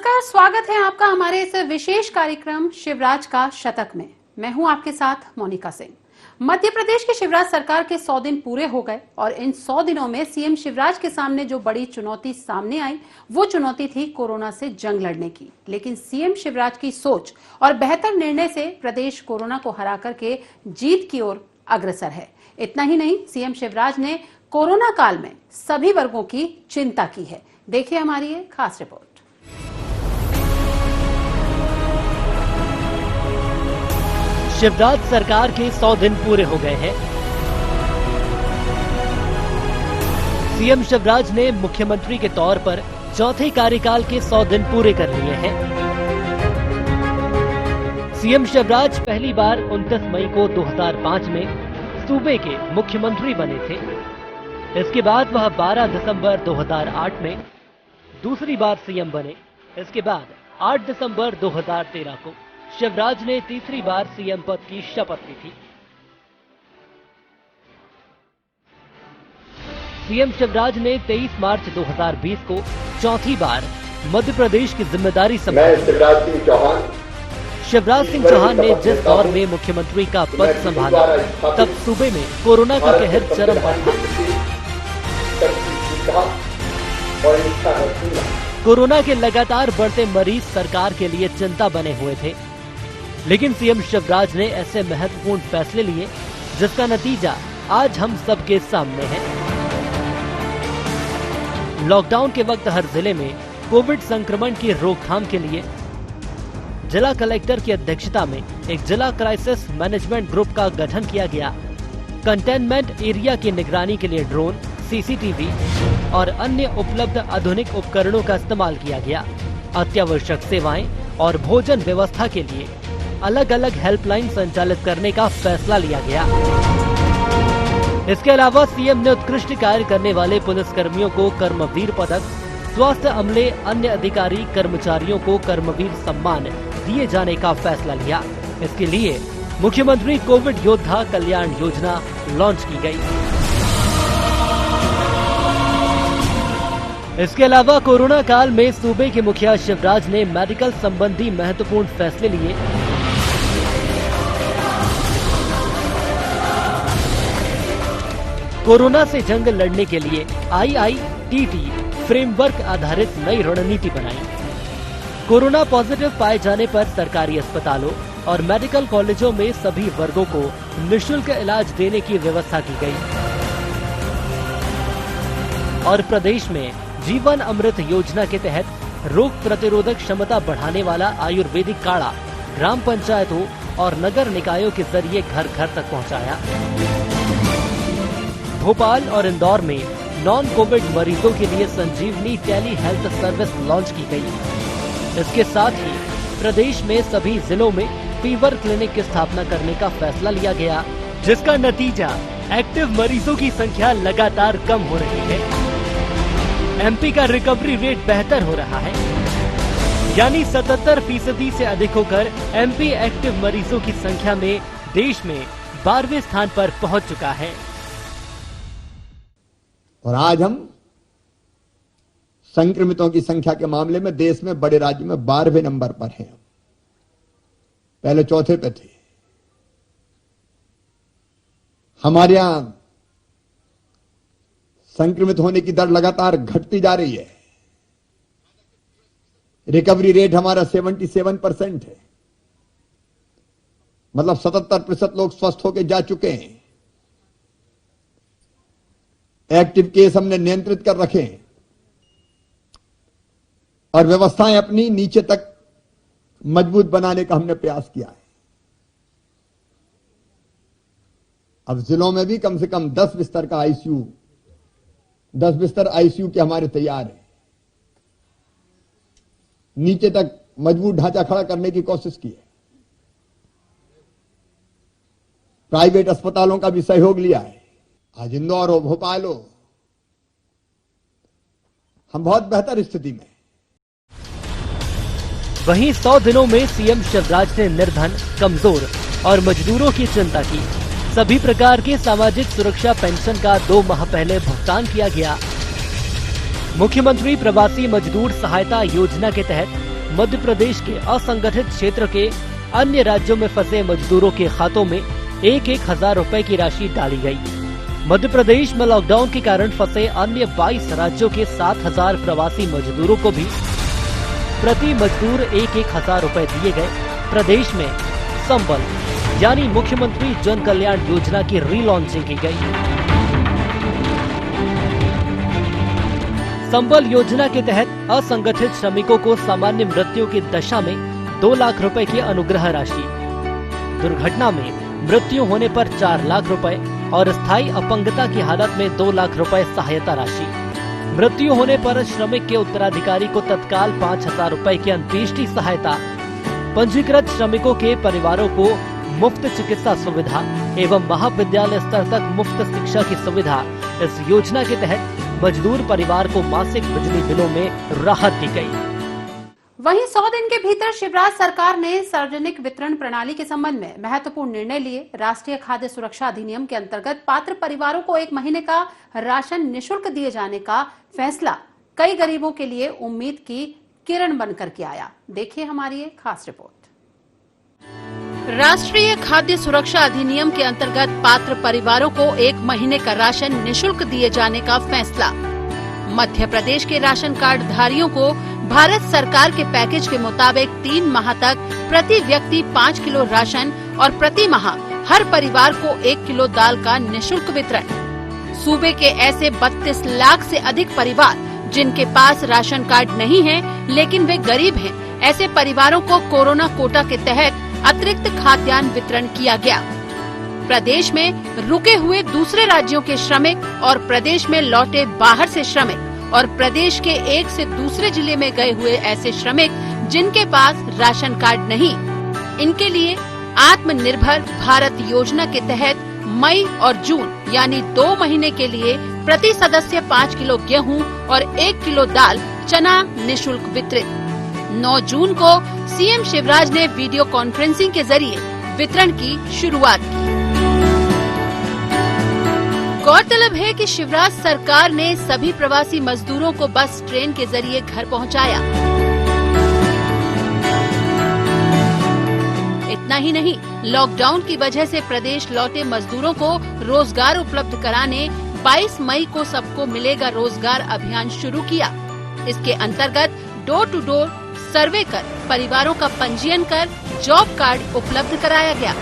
नमस्कार, स्वागत है आपका हमारे इस विशेष कार्यक्रम शिवराज का शतक में। मैं हूं आपके साथ मोनिका सिंह। मध्य प्रदेश की शिवराज सरकार के 100 दिन पूरे हो गए और इन 100 दिनों में सीएम शिवराज के सामने जो बड़ी चुनौती सामने आई वो चुनौती थी कोरोना से जंग लड़ने की। लेकिन सीएम शिवराज की सोच और बेहतर निर्णय से प्रदेश कोरोना को हरा करके जीत की ओर अग्रसर है। इतना ही नहीं, सीएम शिवराज ने कोरोना काल में सभी वर्गों की चिंता की है। देखिए हमारी ये खास रिपोर्ट। शिवराज सरकार के 100 दिन पूरे हो गए हैं। सीएम शिवराज ने मुख्यमंत्री के तौर पर चौथे कार्यकाल के 100 दिन पूरे कर लिए हैं। सीएम शिवराज पहली बार 29 मई को 2005 में सूबे के मुख्यमंत्री बने थे। इसके बाद वह 12 दिसंबर 2008 में दूसरी बार सीएम बने। इसके बाद 8 दिसंबर 2013 को शिवराज ने तीसरी बार सीएम पद की शपथ ली थी। सीएम शिवराज ने 23 मार्च 2020 को चौथी बार मध्य प्रदेश की जिम्मेदारी संभाली। शिवराज सिंह चौहान ने जिस दौर में मुख्यमंत्री का पद संभाला तब सूबे में कोरोना का कहर चरम पर था। कोरोना के लगातार बढ़ते मरीज सरकार के लिए चिंता बने हुए थे, लेकिन सीएम शिवराज ने ऐसे महत्वपूर्ण फैसले लिए जिसका नतीजा आज हम सबके सामने है। लॉकडाउन के वक्त हर जिले में कोविड संक्रमण की रोकथाम के लिए जिला कलेक्टर की अध्यक्षता में एक जिला क्राइसिस मैनेजमेंट ग्रुप का गठन किया गया। कंटेनमेंट एरिया की निगरानी के लिए ड्रोन, सीसीटीवी और अन्य उपलब्ध आधुनिक उपकरणों का इस्तेमाल किया गया। अत्यावश्यक सेवाएं और भोजन व्यवस्था के लिए अलग अलग हेल्पलाइन संचालित करने का फैसला लिया गया। इसके अलावा सीएम ने उत्कृष्ट कार्य करने वाले पुलिसकर्मियों को कर्मवीर पदक, स्वास्थ्य अमले, अन्य अधिकारी कर्मचारियों को कर्मवीर सम्मान दिए जाने का फैसला लिया। इसके लिए मुख्यमंत्री कोविड योद्धा कल्याण योजना लॉन्च की गई। इसके अलावा कोरोना काल में सूबे के मुखिया शिवराज ने मेडिकल संबंधी महत्वपूर्ण फैसले लिए। कोरोना से जंग लड़ने के लिए IITT फ्रेमवर्क आधारित नई रणनीति बनाई। कोरोना पॉजिटिव पाए जाने पर सरकारी अस्पतालों और मेडिकल कॉलेजों में सभी वर्गों को निःशुल्क इलाज देने की व्यवस्था की गई और प्रदेश में जीवन अमृत योजना के तहत रोग प्रतिरोधक क्षमता बढ़ाने वाला आयुर्वेदिक काढ़ा ग्राम पंचायतों और नगर निकायों के जरिए घर घर तक पहुंचाया। भोपाल और इंदौर में नॉन कोविड मरीजों के लिए संजीवनी टेली हेल्थ सर्विस लॉन्च की गई। इसके साथ ही प्रदेश में सभी जिलों में फीवर क्लिनिक की स्थापना करने का फैसला लिया गया, जिसका नतीजा एक्टिव मरीजों की संख्या लगातार कम हो रही है। एमपी का रिकवरी रेट बेहतर हो रहा है, यानी 77% से अधिक होकर एमपी एक्टिव मरीजों की संख्या में देश में 12वें स्थान पर पहुंच चुका है। और आज हम संक्रमितों की संख्या के मामले में देश में बड़े राज्य में 12वें नंबर पर हैं। पहले चौथे पे थे। हमारे यहां संक्रमित होने की दर लगातार घटती जा रही है। रिकवरी रेट हमारा 77% है, मतलब 77% लोग स्वस्थ होकर जा चुके हैं। एक्टिव केस हमने नियंत्रित कर रखे हैं और व्यवस्थाएं अपनी नीचे तक मजबूत बनाने का हमने प्रयास किया है। अब जिलों में भी कम से कम 10 बिस्तर का आईसीयू, 10 बिस्तर आईसीयू के हमारे तैयार है। नीचे तक मजबूत ढांचा खड़ा करने की कोशिश की है। प्राइवेट अस्पतालों का भी सहयोग लिया है। आज इंदौर हो, भोपाल हो, हम बहुत बेहतर स्थिति में। वहीं 100 दिनों में सीएम शिवराज ने निर्धन, कमजोर और मजदूरों की चिंता की। सभी प्रकार के सामाजिक सुरक्षा पेंशन का 2 माह पहले भुगतान किया गया। मुख्यमंत्री प्रवासी मजदूर सहायता योजना के तहत मध्य प्रदेश के असंगठित क्षेत्र के अन्य राज्यों में फंसे मजदूरों के खातों में 1,000 रुपए की राशि डाली गई। मध्य प्रदेश में लॉकडाउन के कारण फंसे अन्य 22 राज्यों के 7,000 प्रवासी मजदूरों को भी प्रति मजदूर 1,000 रुपए दिए गए। प्रदेश में संबल यानी मुख्यमंत्री जन कल्याण योजना की रीलॉन्चिंग की गई। संबल योजना के तहत असंगठित श्रमिकों को सामान्य मृत्यु की दशा में 2 लाख रुपए की अनुग्रह राशि, दुर्घटना में मृत्यु होने पर 4 लाख रुपए और स्थायी अपंगता की हालत में 2 लाख रुपए सहायता राशि, मृत्यु होने पर श्रमिक के उत्तराधिकारी को तत्काल 5,000 रुपए की अंत्येष्टि सहायता, पंजीकृत श्रमिकों के परिवारों को मुफ्त चिकित्सा सुविधा एवं महाविद्यालय स्तर तक मुफ्त शिक्षा की सुविधा। इस योजना के तहत मजदूर परिवार को मासिक बिजली बिलों में राहत दी गई। वहीं 100 दिन के भीतर शिवराज सरकार ने सार्वजनिक वितरण प्रणाली के संबंध में महत्वपूर्ण निर्णय लिए। राष्ट्रीय खाद्य सुरक्षा अधिनियम के अंतर्गत पात्र परिवारों को 1 महीने का राशन निःशुल्क दिए जाने का फैसला कई गरीबों के लिए उम्मीद की किरण बनकर के आया। देखिए हमारी एक खास रिपोर्ट। राष्ट्रीय खाद्य सुरक्षा अधिनियम के अंतर्गत पात्र परिवारों को 1 महीने का राशन निःशुल्क दिए जाने का फैसला। मध्य प्रदेश के राशन कार्ड धारियों को भारत सरकार के पैकेज के मुताबिक 3 माह तक प्रति व्यक्ति 5 किलो राशन और प्रति माह हर परिवार को 1 किलो दाल का निःशुल्क वितरण। सूबे के ऐसे 32 लाख से अधिक परिवार जिनके पास राशन कार्ड नहीं है लेकिन वे गरीब हैं, ऐसे परिवारों को कोरोना कोटा के तहत अतिरिक्त खाद्यान्न वितरण किया गया। प्रदेश में रुके हुए दूसरे राज्यों के श्रमिक और प्रदेश में लौटे बाहर से श्रमिक और प्रदेश के एक से दूसरे जिले में गए हुए ऐसे श्रमिक जिनके पास राशन कार्ड नहीं, इनके लिए आत्मनिर्भर भारत योजना के तहत मई और जून यानी 2 महीने के लिए प्रति सदस्य 5 किलो गेहूं और 1 किलो दाल चना निःशुल्क वितरित। 9 जून को सीएम शिवराज ने वीडियो कॉन्फ्रेंसिंग के जरिए वितरण की शुरुआत की। गौरतलब है कि शिवराज सरकार ने सभी प्रवासी मजदूरों को बस ट्रेन के जरिए घर पहुंचाया। इतना ही नहीं, लॉकडाउन की वजह से प्रदेश लौटे मजदूरों को रोजगार उपलब्ध कराने 22 मई को सबको मिलेगा रोजगार अभियान शुरू किया। इसके अंतर्गत डोर टू डोर सर्वे कर परिवारों का पंजीयन कर जॉब कार्ड उपलब्ध कराया गया।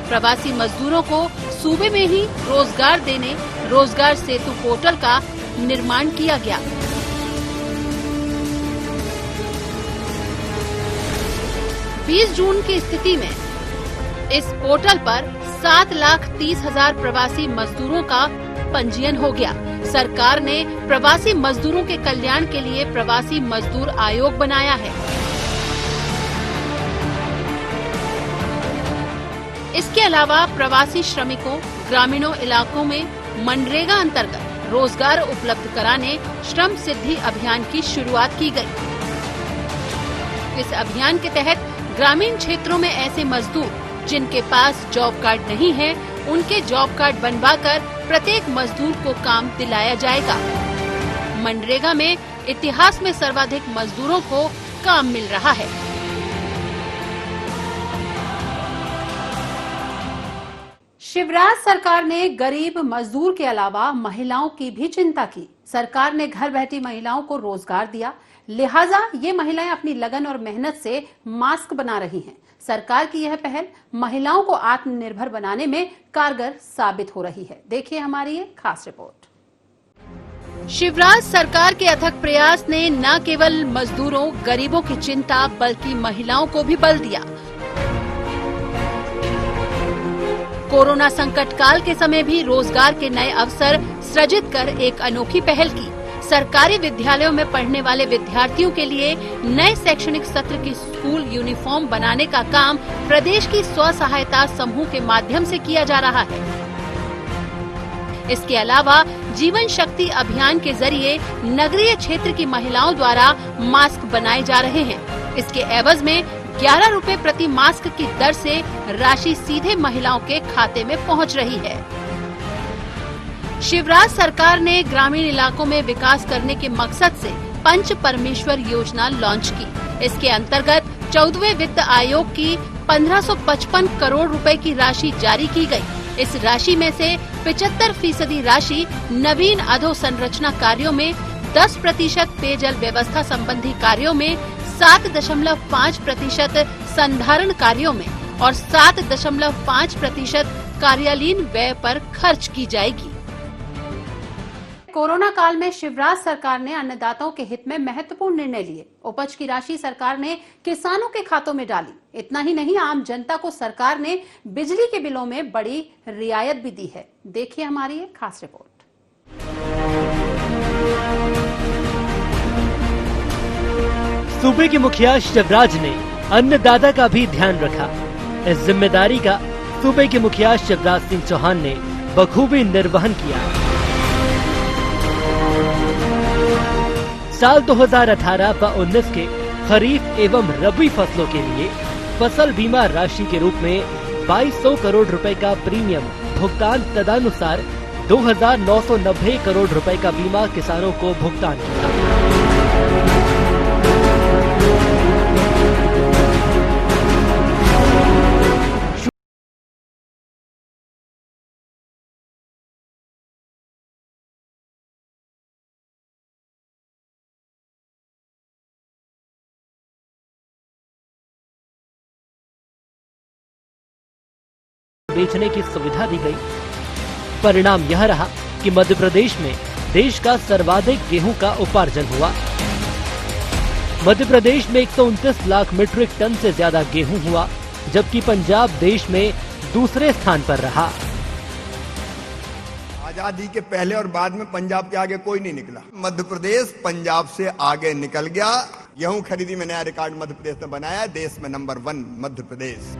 प्रवासी मजदूरों को सूबे में ही रोजगार देने रोजगार सेतु पोर्टल का निर्माण किया गया। बीस जून की स्थिति में इस पोर्टल पर 7,30,000 प्रवासी मजदूरों का पंजीयन हो गया। सरकार ने प्रवासी मजदूरों के कल्याण के लिए प्रवासी मजदूर आयोग बनाया है। इसके अलावा प्रवासी श्रमिकों ग्रामीणों इलाकों में मनरेगा अंतर्गत रोजगार उपलब्ध कराने श्रम सिद्धि अभियान की शुरुआत की गई। इस अभियान के तहत ग्रामीण क्षेत्रों में ऐसे मजदूर जिनके पास जॉब कार्ड नहीं है, उनके जॉब कार्ड बनवाकर प्रत्येक मजदूर को काम दिलाया जाएगा। मनरेगा में इतिहास में सर्वाधिक मजदूरों को काम मिल रहा है। शिवराज सरकार ने गरीब मजदूर के अलावा महिलाओं की भी चिंता की। सरकार ने घर बैठी महिलाओं को रोजगार दिया, लिहाजा ये महिलाएं अपनी लगन और मेहनत से मास्क बना रही हैं। सरकार की यह पहल महिलाओं को आत्मनिर्भर बनाने में कारगर साबित हो रही है। देखिए हमारी ये खास रिपोर्ट। शिवराज सरकार के अथक प्रयास ने न केवल मजदूरों गरीबों की चिंता बल्कि महिलाओं को भी बल दिया। कोरोना संकट काल के समय भी रोजगार के नए अवसर सृजित कर एक अनोखी पहल की। सरकारी विद्यालयों में पढ़ने वाले विद्यार्थियों के लिए नए शैक्षणिक सत्र की स्कूल यूनिफॉर्म बनाने का काम प्रदेश की स्व सहायता समूह के माध्यम से किया जा रहा है। इसके अलावा जीवन शक्ति अभियान के जरिए नगरीय क्षेत्र की महिलाओं द्वारा मास्क बनाए जा रहे हैं। इसके एवज में 11 रुपए प्रति मास्क की दर से राशि सीधे महिलाओं के खाते में पहुंच रही है। शिवराज सरकार ने ग्रामीण इलाकों में विकास करने के मकसद से पंच परमेश्वर योजना लॉन्च की। इसके अंतर्गत 14वें वित्त आयोग की 1555 करोड़ रुपए की राशि जारी की गई। इस राशि में से 75% राशि नवीन अधोसंरचना कार्यों में, 10% पेयजल व्यवस्था संबंधी कार्यों में, 7.5% संधारण कार्यों में और 7.5% कार्यालयीन व्यय पर खर्च की जाएगी। कोरोना काल में शिवराज सरकार ने अन्नदाताओं के हित में महत्वपूर्ण निर्णय लिए। उपज की राशि सरकार ने किसानों के खातों में डाली। इतना ही नहीं, आम जनता को सरकार ने बिजली के बिलों में बड़ी रियायत भी दी है। देखिए हमारी एक खास रिपोर्ट। सूबे के मुखिया शिवराज ने अन्नदाता का भी ध्यान रखा। इस जिम्मेदारी का सूबे के मुखिया शिवराज सिंह चौहान ने बखूबी निर्वहन किया। साल 2018 व 19 के खरीफ एवं रबी फसलों के लिए फसल बीमा राशि के रूप में 2200 करोड़ रुपए का प्रीमियम भुगतान, तदनुसार 2990 करोड़ रुपए का बीमा किसानों को भुगतान किया। बेचने की सुविधा दी गई। परिणाम यह रहा कि मध्य प्रदेश में देश का सर्वाधिक गेहूं का उपार्जन हुआ। मध्य प्रदेश में 129 लाख मीट्रिक टन से ज्यादा गेहूं हुआ, जबकि पंजाब देश में दूसरे स्थान पर रहा। आजादी के पहले और बाद में पंजाब के आगे कोई नहीं निकला। मध्य प्रदेश पंजाब से आगे निकल गया। गेहूं खरीदी में नया रिकॉर्ड मध्य प्रदेश ने बनाया। देश में नंबर 1 मध्य प्रदेश।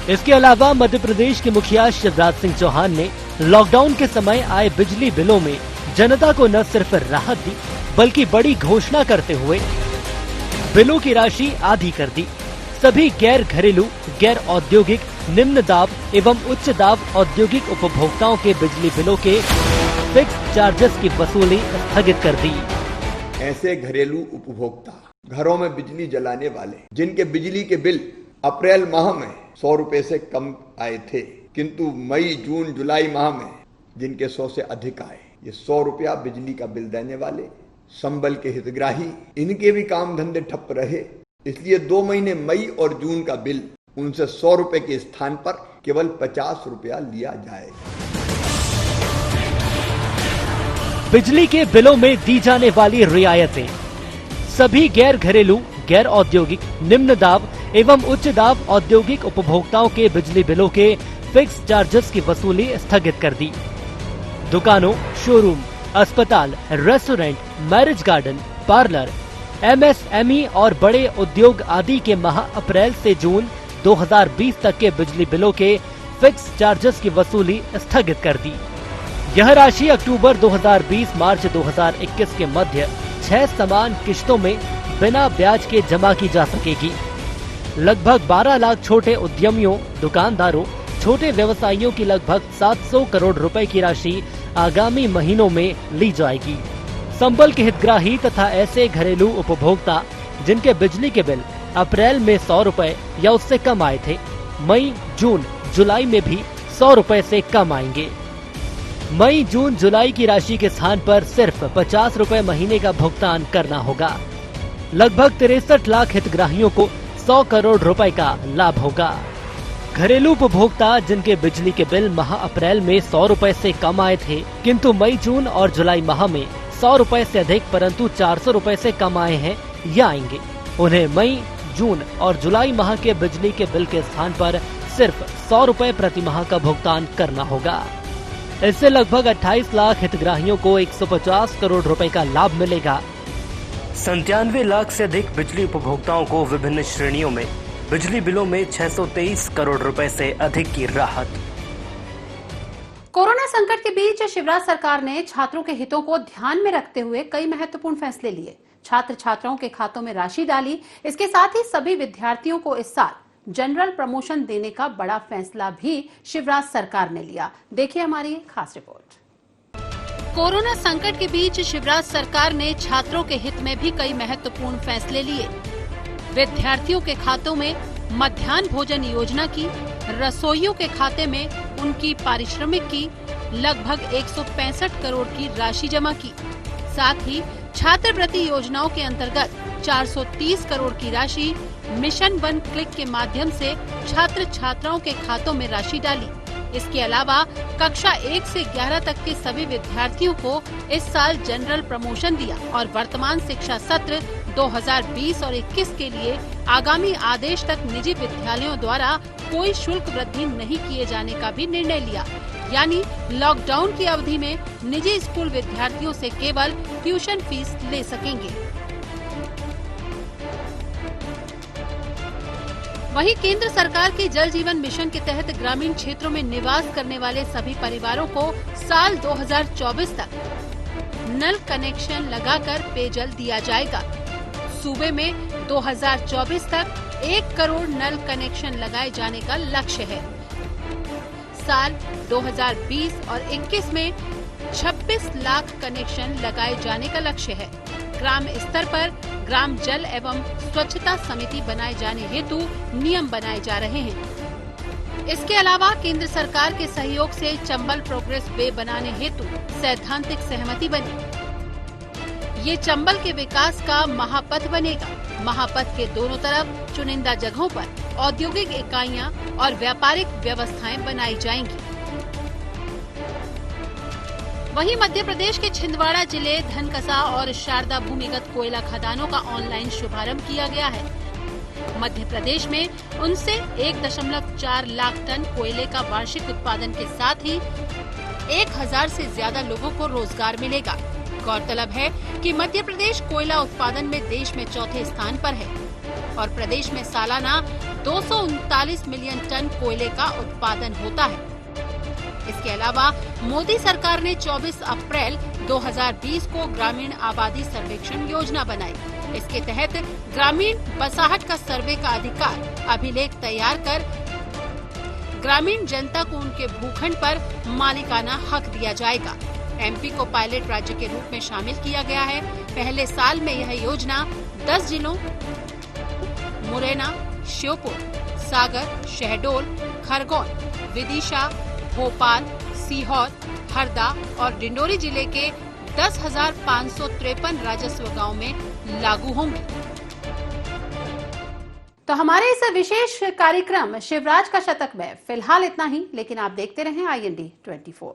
इसके अलावा मध्य प्रदेश के मुखिया शिवराज सिंह चौहान ने लॉकडाउन के समय आए बिजली बिलों में जनता को न सिर्फ राहत दी, बल्कि बड़ी घोषणा करते हुए बिलों की राशि आधी कर दी। सभी गैर घरेलू, गैर औद्योगिक, निम्न दाब एवं उच्च दाब औद्योगिक उपभोक्ताओं के बिजली बिलों के फिक्स चार्जेस की वसूली स्थगित कर दी। ऐसे घरेलू उपभोक्ता, घरों में बिजली जलाने वाले, जिनके बिजली के बिल अप्रैल माह में 100 रुपए से कम आए थे, किंतु मई, जून, जुलाई माह में जिनके 100 से अधिक आए, ये 100 रुपया बिजली का बिल देने वाले, संबल के हितग्राही, इनके भी काम धंधे ठप रहे। इसलिए 2 महीने मई और जून का बिल उनसे 100 रुपए के स्थान पर केवल 50 रुपया लिया जाए। बिजली के बिलों में दी जाने वाली रियायतें सभी गैर घरेलू, गैर औद्योगिक, निम्न दाब एवं उच्च दाब औद्योगिक उपभोक्ताओं के बिजली बिलों के फिक्स चार्जेस की वसूली स्थगित कर दी। दुकानों, शोरूम, अस्पताल, restaurant, marriage garden, parlour, MSME और बड़े उद्योग आदि के माह अप्रैल से जून 2020 तक के बिजली बिलों के फिक्स चार्जेस की वसूली स्थगित कर दी। यह राशि अक्टूबर 2020 मार्च 2021 के मध्य 6 समान किश्तों में बिना ब्याज के जमा की जा सकेगी। लगभग 12 लाख छोटे उद्यमियों, दुकानदारों, छोटे व्यवसायियों की लगभग 700 करोड़ रुपए की राशि आगामी महीनों में ली जाएगी। संबल के हितग्राही तथा ऐसे घरेलू उपभोक्ता जिनके बिजली के बिल अप्रैल में 100 रुपए या उससे कम आए थे, मई, जून, जुलाई में भी 100 रुपए से कम आएंगे। मई, जून, जुलाई की राशि के स्थान पर सिर्फ 50 रुपए महीने का भुगतान करना होगा। लगभग 63 लाख हितग्राहियों को 100 करोड़ रुपए का लाभ होगा। घरेलू उपभोक्ता जिनके बिजली के बिल माह अप्रैल में 100 रुपए से कम आए थे, किंतु मई, जून और जुलाई माह में 100 रुपए से अधिक परंतु 400 रुपए से कम आए हैं या आएंगे, उन्हें मई, जून और जुलाई माह के बिजली के बिल के स्थान पर सिर्फ 100 रुपए प्रति माह का भुगतान करना होगा। इससे लगभग 28 लाख हितग्राहियों को 150 करोड़ रुपए का लाभ मिलेगा। 97 लाख से अधिक बिजली उपभोक्ताओं को विभिन्न श्रेणियों में बिजली बिलों में 623 करोड़ रुपए से अधिक की राहत। कोरोना संकट के बीच शिवराज सरकार ने छात्रों के हितों को ध्यान में रखते हुए कई महत्वपूर्ण फैसले लिए। छात्र छात्राओं के खातों में राशि डाली। इसके साथ ही सभी विद्यार्थियों को इस साल जनरल प्रमोशन देने का बड़ा फैसला भी शिवराज सरकार ने लिया। देखिए हमारी ये खास रिपोर्ट। कोरोना संकट के बीच शिवराज सरकार ने छात्रों के हित में भी कई महत्वपूर्ण फैसले लिए। विद्यार्थियों के खातों में मध्याह्न भोजन योजना की, रसोइयों के खाते में उनकी पारिश्रमिक की लगभग 165 करोड़ की राशि जमा की। साथ ही छात्रवृत्ति योजनाओं के अंतर्गत 430 करोड़ की राशि मिशन वन क्लिक के माध्यम से छात्र छात्राओं के खातों में राशि डाली। इसके अलावा कक्षा 1 से 11 तक के सभी विद्यार्थियों को इस साल जनरल प्रमोशन दिया और वर्तमान शिक्षा सत्र 2020 और 21 के लिए आगामी आदेश तक निजी विद्यालयों द्वारा कोई शुल्क वृद्धि नहीं किए जाने का भी निर्णय लिया। यानी लॉकडाउन की अवधि में निजी स्कूल विद्यार्थियों से केवल ट्यूशन फीस ले सकेंगे। वहीं केंद्र सरकार के जल जीवन मिशन के तहत ग्रामीण क्षेत्रों में निवास करने वाले सभी परिवारों को साल 2024 तक नल कनेक्शन लगाकर पेयजल दिया जाएगा। सूबे में 2024 तक 1 करोड़ नल कनेक्शन लगाए जाने का लक्ष्य है। साल 2020 और 21 में 26 लाख कनेक्शन लगाए जाने का लक्ष्य है। ग्राम स्तर पर ग्राम जल एवं स्वच्छता समिति बनाए जाने हेतु नियम बनाए जा रहे हैं। इसके अलावा केंद्र सरकार के सहयोग से चंबल प्रोग्रेस वे बनाने हेतु सैद्धांतिक सहमति बनी। ये चंबल के विकास का महापथ बनेगा। महापथ के दोनों तरफ चुनिंदा जगहों पर औद्योगिक इकाइयां और व्यापारिक व्यवस्थाएं बनाई जाएंगी। वहीं मध्य प्रदेश के छिंदवाड़ा जिले धनकसा और शारदा भूमिगत कोयला खदानों का ऑनलाइन शुभारंभ किया गया है। मध्य प्रदेश में उनसे 1.4 लाख टन कोयले का वार्षिक उत्पादन के साथ ही 1000 से ज्यादा लोगों को रोजगार मिलेगा। गौरतलब है कि मध्य प्रदेश कोयला उत्पादन में देश में चौथे स्थान पर है और प्रदेश में सालाना 239 मिलियन टन कोयले का उत्पादन होता है। इसके अलावा मोदी सरकार ने 24 अप्रैल 2020 को ग्रामीण आबादी सर्वेक्षण योजना बनाई। इसके तहत ग्रामीण बसाहट का सर्वे का अधिकार अभिलेख तैयार कर ग्रामीण जनता को उनके भूखंड पर मालिकाना हक दिया जाएगा। एमपी को पायलट राज्य के रूप में शामिल किया गया है। पहले साल में यह योजना 10 जिलों मुरैना, श्योपुर, सागर, शहडोल, खरगोन, विदिशा, भोपाल, सीहोर, हरदा और डिंडोरी जिले के 10,553 राजस्व गांव में लागू होंगी। तो हमारे इस विशेष कार्यक्रम शिवराज का शतक में फिलहाल इतना ही, लेकिन आप देखते रहें IND 24।